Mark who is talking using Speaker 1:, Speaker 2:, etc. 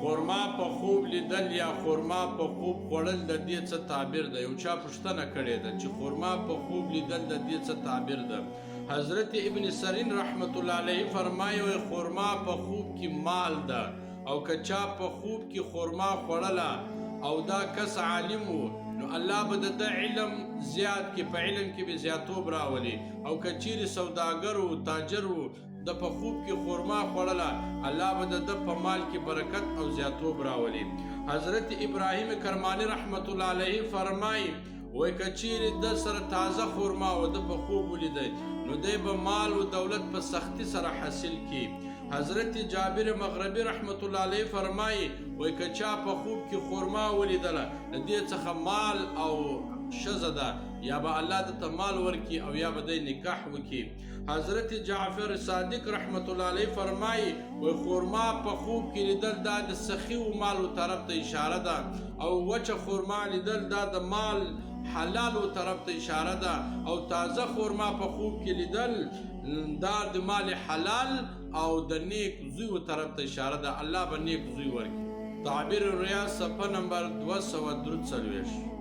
Speaker 1: خورما په خوب لیدل یا خورما په خوب خوړل د دې څه تعبیر ده؟ یو چا پوښتنه کړې ده چې خورما په خوب لیدل د دې څه تعبیر ده؟ حضرت ابن سیرین رحمت الله علیه فرمایي خورما په خوب کې مال ده، او که چا په خوب کې خورما خوړله او دا کس عالم و نو الله به د علم زیات کې په علم کې به زیاتوب راولي، او که چیرې سوداګر و تاجر و د په خوب کې خورما خوړله الله به د په مال کې برکت او زیاتوب راولي. حضرت ابراهیم کرمانی رحمت الله علیه فرمایي وای که چیرې د سره تازه خورما و د په خوب ولیدی نو دی به مال و دولت په سختی سره حاصل کی. حضرت جابر مغربی رحمت الله علیه فرمایي وای که چا په خوب کې خورما ولیدله د دې څخه مال او ښځه ده، یا به الله دته مال ورکي او یا به دی نکاح وکي. حضرت جعفر صادق رحمت الله علیه فرمایي وای خورما په خوب کې لیدل دا د سخي و مالو طرف ته اشاره ده، او وچه خورما لیدل دا د مال حلالو طرف ته اشاره ده، او تازه خورما په خوب کې لیدل دا د مال حلال او د نیک زوی طرف ته اشاره ده. الله به نیک زوی ورکي. تعبیر الریا صفحه نمبر 243.